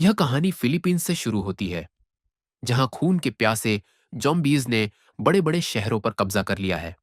यह कहानी फिलीपींस से शुरू होती है, जहां खून के प्यासे जॉम्बीज ने बड़े बड़े शहरों पर कब्जा कर लिया है।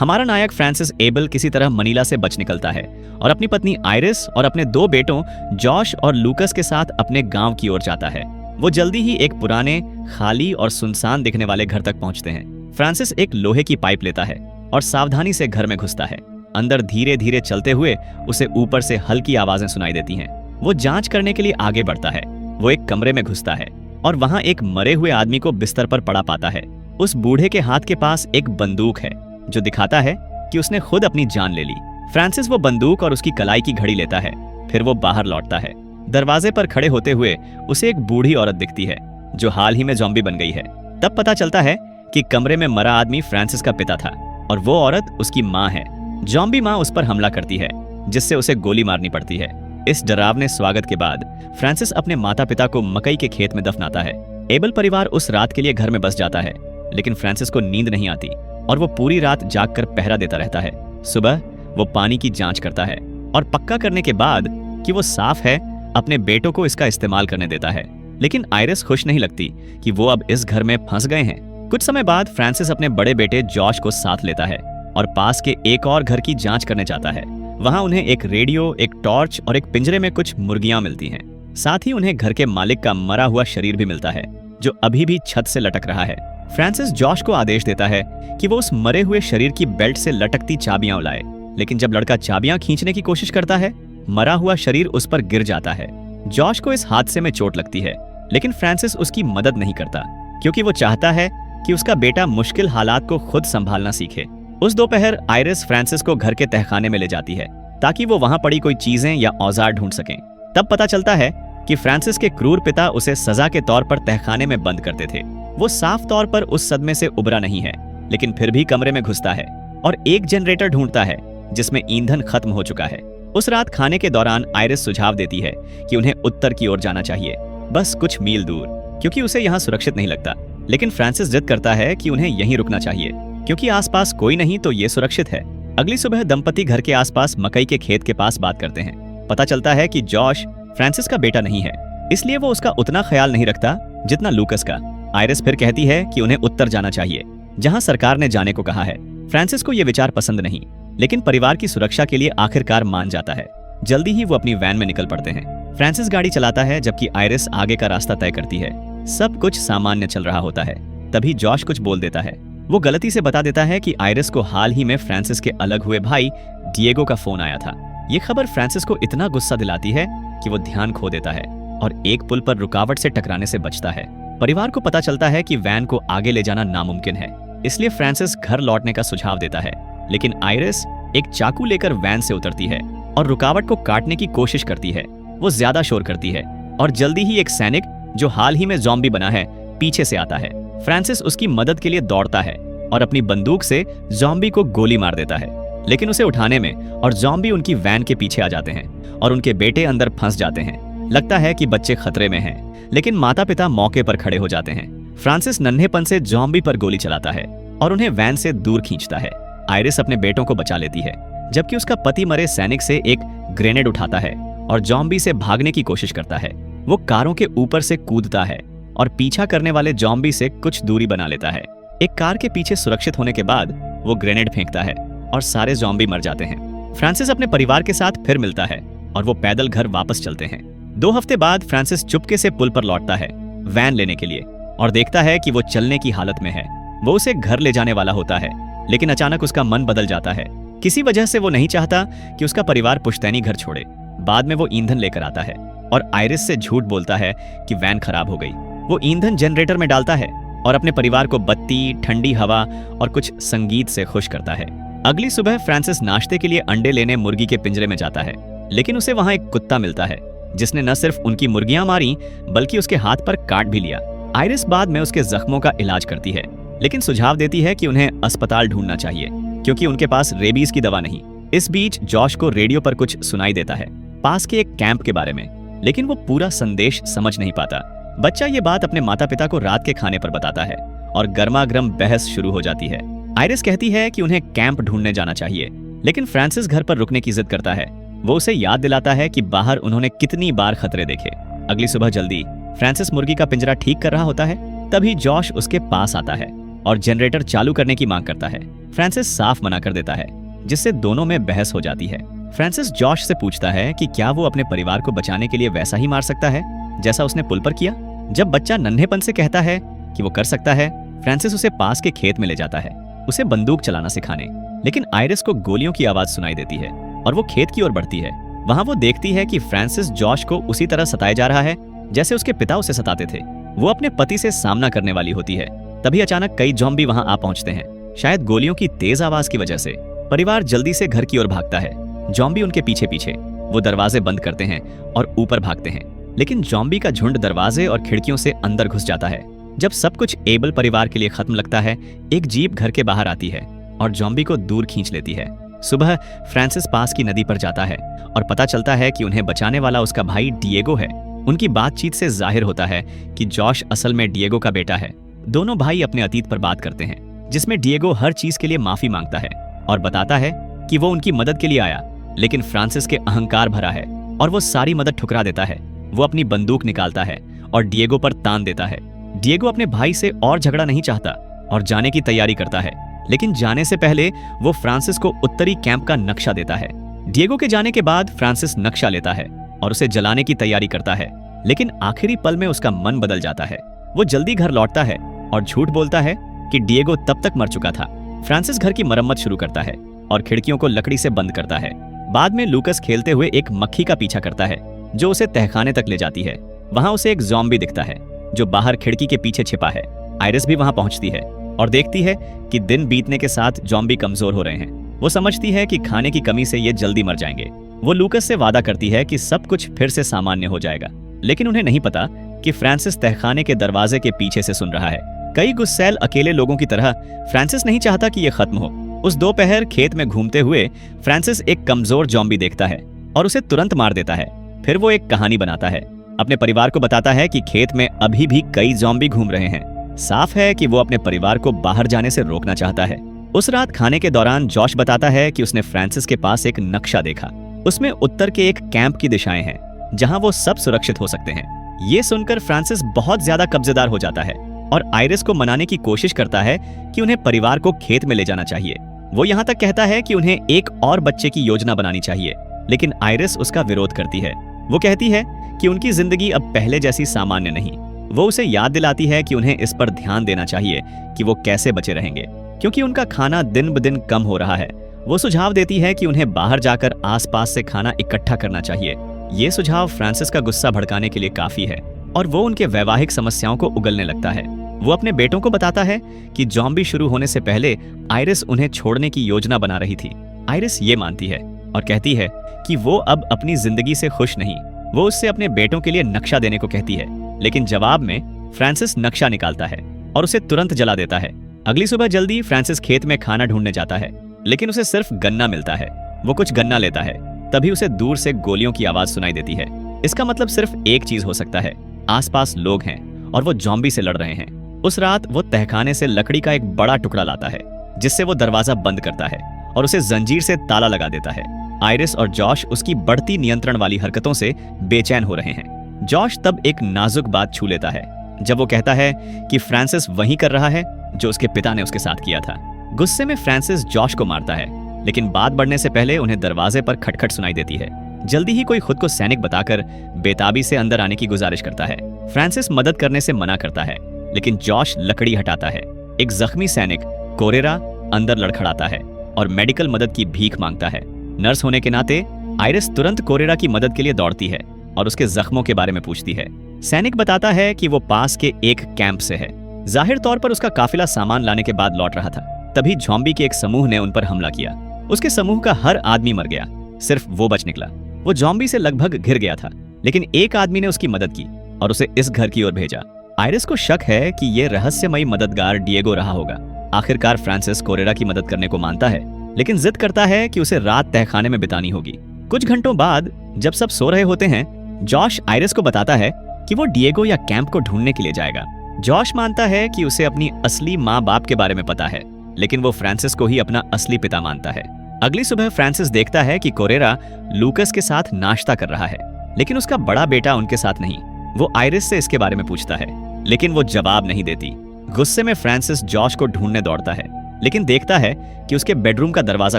हमारा नायक फ्रांसिस एबल किसी तरह मनीला से बच निकलता है और अपनी पत्नी आयरिस और अपने दो बेटों जॉश और लूकस के साथ अपने गांव की ओर जाता है। वो जल्दी ही एक पुराने, खाली और सुनसान दिखने वाले घर तक पहुंचते हैं। फ्रांसिस एक लोहे की पाइप लेता है और सावधानी से घर में घुसता है। अंदर धीरे धीरे चलते हुए उसे ऊपर से हल्की आवाजें सुनाई देती हैं। वो जांच करने के लिए आगे बढ़ता है। वो एक कमरे में घुसता है और वहां एक मरे हुए आदमी को बिस्तर पर पड़ा पाता है। उस बूढ़े के हाथ के पास एक बंदूक है जो दिखाता है कि उसने खुद अपनी जान ले ली। फ्रांसिस वो बंदूक और उसकी कलाई की घड़ी लेता है। फिर वो बाहर लौटता है। दरवाजे पर खड़े होते हुए उसे एक बूढ़ी औरत दिखती है जो हाल ही में ज़ॉम्बी बन गई है। तब पता चलता है कि कमरे में मरा आदमी फ्रांसिस का पिता था और वो औरत उसकी माँ है। ज़ॉम्बी माँ उस पर हमला करती है, जिससे उसे गोली मारनी पड़ती है। इस डरावने स्वागत के बाद फ्रांसिस अपने माता पिता को मकई के खेत में दफनाता है। एबल परिवार उस रात के लिए घर में बस जाता है, लेकिन फ्रांसिस को नींद नहीं आती और वो पूरी रात जागकर पहरा देता रहता है। सुबह वो पानी की जांच करता है और पक्का करने के बाद कि वो साफ है, अपने बेटों को इसका इस्तेमाल करने देता है। लेकिन आयरिस खुश नहीं लगती कि वो अब इस घर में फंस गए हैं। कुछ समय बाद फ्रांसिस अपने बड़े बेटे जॉश को साथ लेता है और पास के एक और घर की जांच करने जाता है। वहां उन्हें एक रेडियो, एक टॉर्च और एक पिंजरे में कुछ मुर्गियां मिलती हैं। साथ ही उन्हें घर के मालिक का मरा हुआ शरीर भी मिलता है, जो अभी भी छत से लटक रहा है। फ्रांसिस जॉश को आदेश देता है कि वो उस मरे हुए शरीर की बेल्ट से लटकती चाबियां लाए। लेकिन जब लड़का चाबियां खींचने की कोशिश करता है, मरा हुआ शरीर उस पर गिर जाता है। जॉश को इस हादसे में चोट लगती है, लेकिन फ्रांसिस उसकी मदद नहीं करता, क्योंकि वो चाहता है कि उसका बेटा मुश्किल हालात को खुद संभालना सीखे। उस दोपहर आयरिस फ्रांसिस को घर के तहखाने में ले जाती है ताकि वो वहां पड़ी कोई चीजें या औजार ढूंढ सकें। तब पता चलता है कि फ्रांसिस के क्रूर पिता उसे सजा के तौर पर तहखाने में बंद करते थे। वो साफ तौर पर उस सदमे से उबरा नहीं है, लेकिन फिर भी कमरे में घुसता है और एक जनरेटर ढूंढता है जिसमें ईंधन खत्म हो चुका है। उस रात खाने के दौरान आयरिस सुझाव देती है कि उन्हें उत्तर की ओर जाना चाहिए, बस कुछ मील दूर, क्योंकि उसे यहाँ सुरक्षित नहीं लगता। लेकिन फ्रांसिस जिद करता है कि उन्हें यहीं रुकना चाहिए, क्योंकि आसपास कोई नहीं तो ये सुरक्षित है। अगली सुबह दंपति घर के आसपास मकई के खेत के पास बात करते हैं। पता चलता है कि जॉश फ्रांसिस का बेटा नहीं है, इसलिए वो उसका उतना ख्याल नहीं रखता जितना लूकस का। आयरिस फिर कहती है कि उन्हें उत्तर जाना चाहिए, जहां सरकार ने जाने को कहा है। फ्रांसिस को यह विचार पसंद नहीं, लेकिन परिवार की सुरक्षा के लिए आखिरकार मान जाता है। जल्दी ही वो अपनी वैन में निकल पड़ते हैं। फ्रांसिस गाड़ी चलाता है जबकि आयरिस आगे का रास्ता तय करती है। सब कुछ सामान्य चल रहा होता है। तभी जॉश कुछ बोल देता है। वो गलती से बता देता है कि आयरिस को हाल ही में फ्रांसिस के अलग हुए भाई डिएगो का फोन आया था। ये खबर फ्रांसिस को इतना गुस्सा दिलाती है कि वो ध्यान खो देता है और एक पुल पर रुकावट से टकराने से बचता है। परिवार को पता चलता है कि वैन को आगे ले जाना नामुमकिन है, इसलिए फ्रांसिस घर लौटने का सुझाव देता है। लेकिन आयरिस एक चाकू लेकर वैन से उतरती है और रुकावट को काटने की कोशिश करती है। वो ज्यादा शोर करती है और जल्दी ही एक सैनिक जो हाल ही में ज़ॉम्बी बना है पीछे से आता है। फ्रांसिस उसकी मदद के लिए दौड़ता है और अपनी बंदूक से ज़ॉम्बी को गोली मार देता है, लेकिन उसे उठाने में और ज़ॉम्बी उनकी वैन के पीछे आ जाते हैं और उनके बेटे अंदर फंस जाते हैं। लगता है कि बच्चे खतरे में हैं, लेकिन माता पिता मौके पर खड़े हो जाते हैं। फ्रांसिस नन्हेपन से ज़ॉम्बी पर गोली चलाता है और उन्हें वैन से दूर खींचता है। आयरिस अपने बेटों को बचा लेती है, जबकि उसका पति मरे सैनिक से एक ग्रेनेड उठाता है और ज़ॉम्बी से भागने की कोशिश करता है। वो कारों के ऊपर से कूदता है और पीछा करने वाले ज़ॉम्बी से कुछ दूरी बना लेता है। एक कार के पीछे सुरक्षित होने के बाद वो ग्रेनेड फेंकता है और सारे ज़ॉम्बी मर जाते हैं। फ्रांसिस अपने परिवार के साथ फिर मिलता है और वो पैदल घर वापस चलते हैं। 2 हफ्ते बाद फ्रांसिस चुपके से पुल पर लौटता है वैन लेने के लिए और देखता है कि वो चलने की हालत में है। वो उसे घर ले जाने वाला होता है, लेकिन अचानक उसका मन बदल जाता है। किसी वजह से वो नहीं चाहता कि उसका परिवार पुश्तैनी घर छोड़े। बाद में वो ईंधन लेकर आता है और आयरिस से झूठ बोलता है कि वैन खराब हो गई। वो ईंधन जनरेटर में डालता है और अपने परिवार को बत्ती, ठंडी हवा और कुछ संगीत से खुश करता है। अगली सुबह फ्रांसिस नाश्ते के लिए अंडे लेने मुर्गी के पिंजरे में जाता है, लेकिन उसे वहां एक कुत्ता मिलता है जिसने न सिर्फ उनकी मुर्गियां मारी बल्कि उसके हाथ पर काट भी लिया। आयरिस बाद में उसके जख्मों का इलाज करती है, लेकिन सुझाव देती है कि उन्हें अस्पताल ढूंढना चाहिए क्योंकि उनके पास रेबीज की दवा नहीं। इस बीच जॉश को रेडियो पर कुछ सुनाई देता है पास के एक कैंप के बारे में, लेकिन वो पूरा संदेश समझ नहीं पाता। बच्चा ये बात अपने माता पिता को रात के खाने पर बताता है और गर्मा-गर्म बहस शुरू हो जाती है। आयरिस कहती है कि उन्हें कैंप ढूंढने जाना चाहिए, लेकिन फ्रांसिस घर पर रुकने की जिद करता है। वो उसे याद दिलाता है कि बाहर उन्होंने कितनी बार खतरे देखे। अगली सुबह जल्दी फ्रांसिस मुर्गी का पिंजरा ठीक कर रहा होता है। तभी जॉश उसके पास आता है और जनरेटर चालू करने की मांग करता है। फ्रांसिस साफ मना कर देता है, जिससे दोनों में बहस हो जाती है। फ्रांसिस जॉश से पूछता है कि क्या वो अपने परिवार को बचाने के लिए वैसा ही मार सकता है जैसा उसने पुल पर किया। जब बच्चा नन्हेपन से कहता है कि वो कर सकता है, फ्रांसिस उसे पास के खेत में ले जाता है, उसे बंदूक चलाना सिखाने। लेकिन आयरिस को गोलियों की आवाज सुनाई देती है और वो खेत की ओर बढ़ती है। वहां वो देखती है कि फ्रांसिस जॉश को उसी तरह सताया जा रहा है जैसे उसके पिता उसे सताते थे। वो अपने पति से सामना करने वाली होती है। तभी अचानक कई ज़ॉम्बी वहां आ पहुंचते हैं, शायद गोलियों की तेज आवाज की वजह से। परिवार जल्दी से घर की ओर भागता है, ज़ॉम्बी उनके पीछे पीछे। वो दरवाजे बंद करते हैं और ऊपर भागते हैं, लेकिन ज़ॉम्बी का झुंड दरवाजे और खिड़कियों से अंदर घुस जाता है। जब सब कुछ एबल परिवार के लिए खत्म लगता है, एक जीप घर के बाहर आती है और ज़ॉम्बी को दूर खींच लेती है। सुबह फ्रांसिस पास की नदी पर जाता है और पता चलता है कि उन्हें बचाने वाला उसका भाई डिएगो है। उनकी बातचीत से जाहिर होता है कि जॉश असल में डिएगो का बेटा है। दोनों भाई अपने अतीत पर बात करते हैं, जिसमें डिएगो हर चीज के लिए माफी मांगता है और बताता है कि वो उनकी मदद के लिए आया, लेकिन फ्रांसिस के अहंकार भरा है और वो सारी मदद ठुकरा देता है। वो अपनी बंदूक निकालता है और डिएगो पर तान देता है। डिएगो अपने भाई से और झगड़ा नहीं चाहता और जाने की तैयारी करता है, लेकिन जाने से पहले वो फ्रांसिस को उत्तरी कैंप का नक्शा देता है। डिएगो के जाने के बाद फ्रांसिस नक्शा लेता है और उसे जलाने की तैयारी करता है, लेकिन आखिरी पल में उसका मन बदल जाता है। वो जल्दी घर लौटता है और झूठ बोलता है कि डिएगो तब तक मर चुका था। फ्रांसिस घर की मरम्मत शुरू करता है और खिड़कियों को लकड़ी से बंद करता है। बाद में लूकस खेलते हुए एक मक्खी का पीछा करता है जो उसे तहखाने तक ले जाती है। वहां उसे एक ज़ॉम्बी दिखता है जो बाहर खिड़की के पीछे छिपा है। आयरिस भी वहां पहुंचती है और देखती है कि दिन बीतने के साथ ज़ॉम्बी कमजोर हो रहे हैं। वो समझती है कि खाने की कमी से ये जल्दी मर जाएंगे। वो लूकस से वादा करती है कि सब कुछ फिर से सामान्य हो जाएगा, लेकिन उन्हें नहीं पता कि फ्रांसिस तहखाने के दरवाजे के पीछे से सुन रहा है। कई गुस्सैल अकेले लोगों की तरह फ्रांसिस नहीं चाहता कि ये खत्म हो। उस दोपहर खेत में घूमते हुए फ्रांसिस एक कमजोर ज़ॉम्बी देखता है और उसे तुरंत मार देता है। फिर वो एक कहानी बनाता है, अपने परिवार को बताता है कि खेत में अभी भी कई ज़ॉम्बी घूम रहे हैं। साफ है कि वो अपने परिवार को बाहर जाने से रोकना चाहता है। उस रात खाने के दौरान जॉश बताता है कि उसने फ्रांसिस के पास एक नक्शा देखा। उसमें उत्तर के एक कैंप की दिशाएं हैं जहां वो सब सुरक्षित हो सकते हैं। ये सुनकर फ्रांसिस बहुत ज्यादा कब्जेदार हो जाता है और आयरिस को मनाने की कोशिश करता है कि उन्हें परिवार को खेत में ले जाना चाहिए। वो यहाँ तक कहता है कि उन्हें एक और बच्चे की योजना बनानी चाहिए, लेकिन आयरिस उसका विरोध करती है। वो कहती है कि उनकी जिंदगी अब पहले जैसी सामान्य नहीं। वो उसे याद दिलाती है कि उन्हें इस पर ध्यान देना चाहिए कि वो कैसे बचे रहेंगे, क्योंकि उनका खाना दिन ब दिन कम हो रहा है। वो सुझाव देती है कि उन्हें बाहर जाकर आसपास से खाना इकट्ठा करना चाहिए। ये सुझाव फ्रांसिस का गुस्सा भड़काने के लिए काफी है और वो उनके वैवाहिक समस्याओं को उगलने लगता है। वो अपने बेटों को बताता है कि ज़ॉम्बी शुरू होने से पहले आयरिस उन्हें छोड़ने की योजना बना रही थी। आयरिस ये मानती है और कहती है कि वो अब अपनी जिंदगी से खुश नहीं। वो उससे अपने बेटों के लिए नक्शा देने को कहती है, लेकिन जवाब में फ्रांसिस नक्शा निकालता है और उसे तुरंत जला देता है। अगली सुबह जल्दी फ्रांसिस खेत में खाना ढूंढने जाता है, लेकिन उसे सिर्फ गन्ना मिलता है। वो कुछ गन्ना लेता है, तभी उसे दूर से गोलियों की आवाज सुनाई देती है। इसका मतलब सिर्फ एक चीज हो सकता है, आसपास लोग हैं और वो ज़ॉम्बी से लड़ रहे हैं। उस रात वो तहखाने से लकड़ी का एक बड़ा टुकड़ा लाता है, जिससे वो दरवाजा बंद करता है और उसे जंजीर से ताला लगा देता है। आयरिस और जॉश उसकी बढ़ती नियंत्रण वाली हरकतों से बेचैन हो रहे हैं। जॉश तब एक नाजुक बात छू लेता है जब वो कहता है कि फ्रांसिस वही कर रहा है जो उसके पिता ने उसके साथ किया था। गुस्से में फ्रांसिस जॉश को मारता है, लेकिन बात बढ़ने से पहले उन्हें दरवाजे पर खटखट सुनाई देती है। जल्दी ही कोई खुद को सैनिक बताकर बेताबी से अंदर आने की गुजारिश करता है। फ्रांसिस मदद करने से मना करता है, लेकिन जॉश लकड़ी हटाता है। एक जख्मी सैनिक कोरेरा अंदर लड़खड़ाता है और मेडिकल मदद की भीख मांगता है। नर्स होने के नाते आयरिस तुरंत कोरेरा की मदद के लिए दौड़ती है और उसके जख्मों के बारे में पूछती है। सैनिक बताता है कि वो पास के एक कैंप से है। जाहिर तौर पर उसका काफिला सामान लाने के बाद लौट रहा था। तभी ज़ॉम्बी के एक समूह ने उन पर हमला किया। उसके समूह का हर आदमी मर गया, सिर्फ वो बच निकला। वो ज़ॉम्बी से लगभग घिर गया था, लेकिन एक आदमी ने उसकी मदद की और उसे इस घर की ओर भेजा। आयरिस को शक है कि ये रहस्यमयी मददगार डिएगो रहा होगा। आखिरकार फ्रांसिस कोरेरा की मदद करने को मानता है, लेकिन जिद करता है कि उसे रात तहखाने में बितानी होगी। कुछ घंटों बाद जब सब सो रहे होते हैं, जॉश आयरिस को बताता है कि वो डिएगो या कैंप को ढूंढने के लिए जाएगा। जॉश मानता है कि उसे अपनी असली माँ बाप के बारे में पता है, लेकिन वो फ्रांसिस को ही अपना असली पिता मानता है। अगली सुबह फ्रांसिस देखता है कि कोरेरा लूकस के साथ नाश्ता कर रहा है, लेकिन उसका बड़ा बेटा उनके साथ नहीं। वो आयरिस से इसके बारे में पूछता है, लेकिन वो जवाब नहीं देती। गुस्से में फ्रांसिस जॉश को ढूंढने दौड़ता है, लेकिन देखता है कि उसके बेडरूम का दरवाजा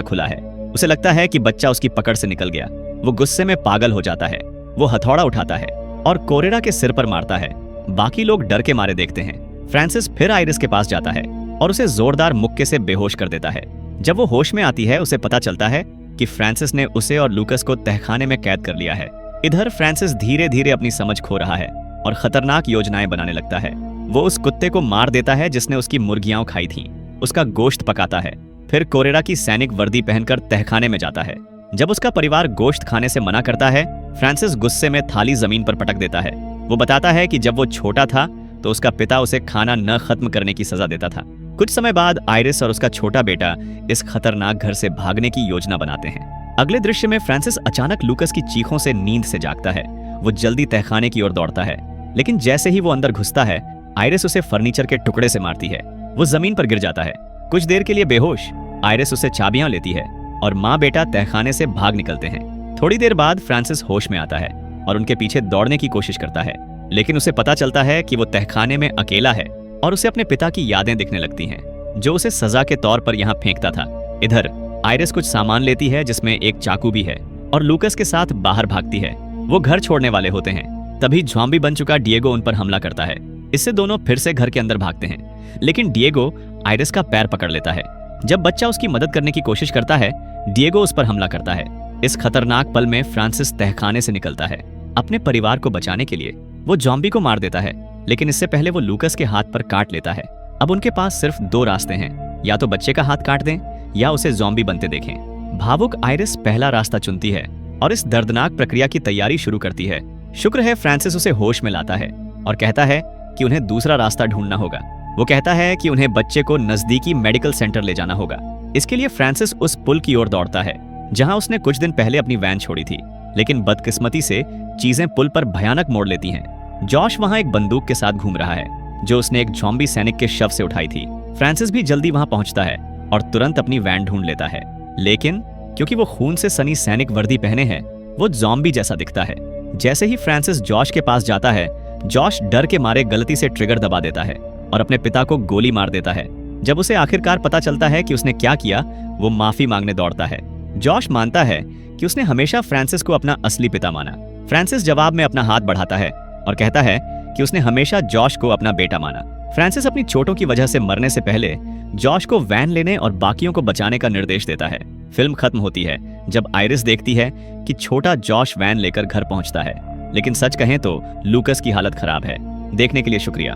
खुला है। उसे लगता है कि बच्चा उसकी पकड़ से निकल गया। वो गुस्से में पागल हो जाता है। वो हथौड़ा उठाता है और कोरेरा के सिर पर मारता है। बाकी लोग डर के मारे देखते हैं। फ्रांसिस फिर आयरिस के पास जाता है और उसे जोरदार मुक्के से बेहोश कर देता है। जब वो होश में आती है, उसे पता चलता है कि फ्रांसिस ने उसे और लूकस को तहखाने में कैद कर लिया है। इधर फ्रांसिस धीरे धीरे अपनी समझ खो रहा है और खतरनाक योजनाएं बनाने लगता है। वो उस कुत्ते को मार देता है जिसने उसकी मुर्गियां खाई थीं। उसका गोश्त पकाता है, फिर कोरेरा की सैनिक वर्दी पहनकर तहखाने में जाता है। जब उसका परिवार गोश्त खाने से मना करता है, फ्रांसिस गुस्से में थाली जमीन पर पटक देता है। वो बताता है कि जब वो छोटा था तो उसका पिता उसे खाना न खत्म करने की सजा देता था। कुछ समय बाद आयरिस और उसका छोटा बेटा इस खतरनाक घर से भागने की योजना बनाते हैं। अगले दृश्य में फ्रांसिस अचानक लूकस की चीखों से नींद से जागता है। वो जल्दी तहखाने की ओर दौड़ता है, लेकिन जैसे ही वो अंदर घुसता है, आयरिस उसे फर्नीचर के टुकड़े से मारती है। वो जमीन पर गिर जाता है। कुछ देर के लिए बेहोश आयरिस उसे चाबियां लेती है और माँ बेटा तहखाने से भाग निकलते हैं। थोड़ी देर बाद फ्रांसिस होश में आता है और उनके पीछे दौड़ने की कोशिश करता है, लेकिन उसे पता चलता है कि वो तहखाने में अकेला है और उसे अपने पिता की यादें दिखने लगती हैं, जो उसे सजा के तौर पर यहाँ फेंकता था। इधर आयरिस कुछ सामान लेती है जिसमें एक चाकू भी है और लूकस के साथ बाहर भागती है। वो घर छोड़ने वाले होते हैं, तभी ज़ॉम्बी बन चुका डिएगो उन पर हमला करता है। इससे दोनों फिर से घर के अंदर भागते हैं, लेकिन डिएगो आयरिस का पैर पकड़ लेता है। जब बच्चा उसकी मदद करने की कोशिश करता है, डिएगो उस पर हमला करता है। इस खतरनाक पल में फ्रांसिस तहखाने से निकलता है। अपने परिवार को बचाने के लिए वो ज़ॉम्बी को मार देता है, लेकिन इससे पहले वो लूकस के हाथ पर काट लेता है। अब उनके पास सिर्फ दो रास्ते हैं, या तो बच्चे का हाथ काट दें या उसे ज़ॉम्बी बनते देखें। भावुक आयरिस पहला रास्ता चुनती है और इस दर्दनाक प्रक्रिया की तैयारी शुरू करती है। शुक्र है फ्रांसिस उसे होश में लाता है और कहता है कि उन्हें दूसरा रास्ता ढूंढना होगा। वो कहता है कि उन्हें बच्चे को नजदीकी मेडिकल सेंटर ले जाना होगा। इसके लिए फ्रांसिस उस पुल की ओर दौड़ता है जहां उसने कुछ दिन पहले अपनी वैन छोड़ी थी, लेकिन बदकिस्मती से चीजें पुल पर भयानक मोड़ लेती हैं। जॉश वहां एक बंदूक के साथ घूम रहा है जो उसने एक ज़ॉम्बी सैनिक के शव से उठाई थी। फ्रांसिस भी जल्दी वहां पहुंचता है और तुरंत अपनी वैन ढूंढ लेता है, लेकिन क्योंकि वो खून से सनी सैनिक वर्दी पहने हैं, वो ज़ॉम्बी जैसा दिखता है। जैसे ही फ्रांसिस जॉश के पास जाता है, जॉश डर के मारे गलती से ट्रिगर दबा देता है और अपने पिता को गोली मार देता है। जब उसे आखिरकार पता चलता है कि उसने क्या किया, वो माफी मांगने दौड़ता है। जॉश मानता है कि उसने हमेशा फ्रांसिस को अपना असली पिता माना। फ्रांसिस जवाब में अपना हाथ बढ़ाता है और कहता है कि उसने हमेशा जॉश को अपना बेटा माना। फ्रांसिस अपनी चोटों की वजह से मरने से पहले जॉश को वैन लेने और बाकियों को बचाने का निर्देश देता है। फिल्म खत्म होती है जब आयरिस देखती है कि छोटा जॉश वैन लेकर घर पहुंचता है, लेकिन सच कहें तो लूकस की हालत खराब है। देखने के लिए शुक्रिया।